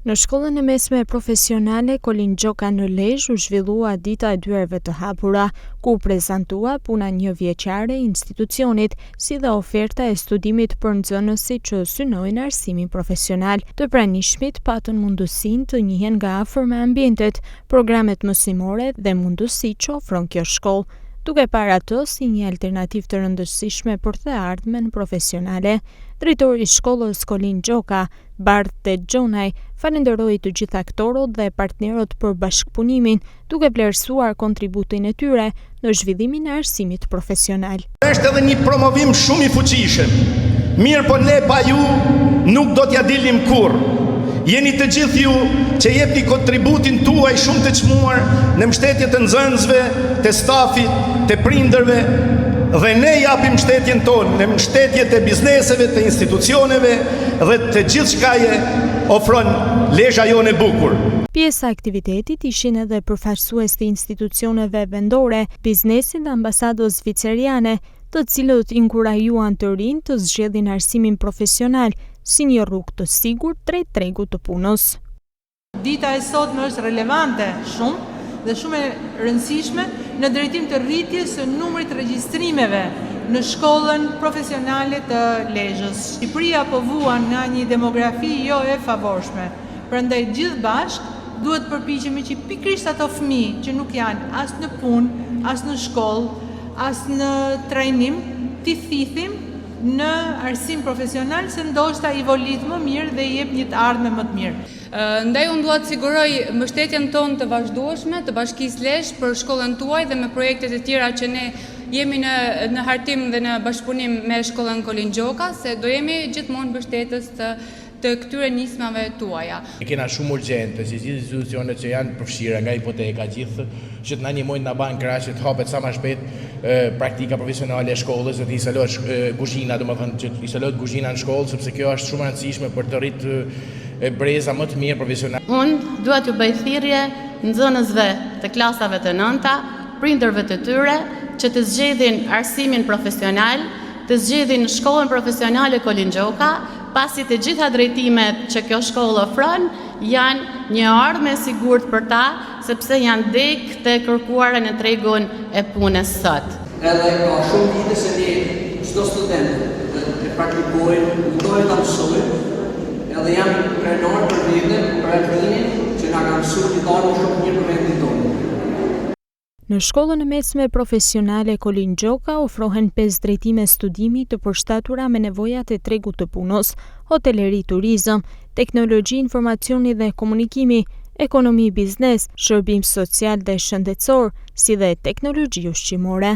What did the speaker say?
Në shkollën e mesme profesionale Kolin Gjoka në Lezhë u zhvillua dita e dyerve të hapura, ku prezantua puna një vjeçare e institucionit, si dhe oferta e studimit për nxënësi që synojnë arsimin profesional. Të pranishmit patën mundësinë të njihen nga afër me ambientet, programet mësimore dhe mundësi që ofron kjo shkollë, duke parë ato si një alternativë të rëndësishme për të ardhmen profesionale. Drejtori i shkollës Kolin Gjoka, Bart Gjonaj, falenderoi të gjithë aktorët dhe partnerët për bashkëpunimin, duke vlerësuar kontributin e tyre në zhvillimin e arsimit profesional. Është edhe një promovim shumë i fuqishëm. Mirë, po ne pa ju nuk do t'ja dilim kurrë. Jeni të gjithë ju që jepni kontributin tuaj shumë të çmuar në mbështetje të nxënësve, të stafit, të prindërve, dhe ne japim mbështetjen tonë në mbështetje të bizneseve, të institucioneve dhe të gjithçkaje ofron Lezhë jonë e bukur. Pjesë e aktivitetit ishin edhe përfaqësues të institucioneve vendore, biznesit dhe ambasadës zviceriane, të cilët inkurajuan të rinj të zgjedhin arsimin profesional si një rrugë të sigurt drejt tregut të punës. Dita e sotme është relevante shumë dhe shumë e rëndësishme në drejtim të rritjes së numrit të regjistrimeve në shkollën profesionale të Lezhës. Shqipëria po vuan nga një demografi jo e favorshme. Prandaj gjithë bashkë duhet përpiqemi që pikërisht ato fëmijë që nuk janë as në punë, as në shkollë, as në trajnim, t'i thithim në arsim profesional, se ndoshta i volit më mirë dhe i jep një të ardhme më të mirë. Ndaj unë dua të siguroj mbështetjen tonë të vazhdueshme të Bashkisë Lezhë për shkollën tuaj dhe me projektet e tjera që ne jemi në hartim dhe në bashkëpunim me shkollën Kolin Gjoka, se do jemi gjithmonë mbështetës të këtyre nismave tuaja. Ne kena shumë urgjente, si gjithë institucionet që janë përfshira nga hipoteka, gjithë që të na ndihmojnë na banë krah që të hapet sa më shpejt praktika profesionale e shkollës, dhe të instalohet kuzhina, domethënë që të instalohet kuzhina në shkollë, sepse kjo është shumë e rëndësishme për të rritur breza më të mirë profesionale. Unë dua t'ju bëj thirrje nxënësve të klasave të nënta, prindërve të tyre, që të zgjedhin arsimin profesional, të zgjedhin shkollën profesionale Kolin Gjoka, pasi të gjitha drejtimet që kjo shkollë ofron janë një ardhmë e sigurt për ta, sepse janë dek të kërkuara në tregun e punës sot. Edhe ka shumë vite se ne çdo student e praktikojnë, mundojnë ta mësojnë, edhe jam krenar për vite, për atrinin që na kanë mësuar të dalë shumë mirë për vendin tonë. Në shkollën e mesme profesionale Kolin Gjoka ofrohen 5 drejtime studimi të përshtatura me nevojat e tregut të punës: hoteleri, turizëm, teknologji, informacioni dhe komunikimi, ekonomi, biznes, shërbim social dhe shëndetësor, si dhe teknologji ushqimore.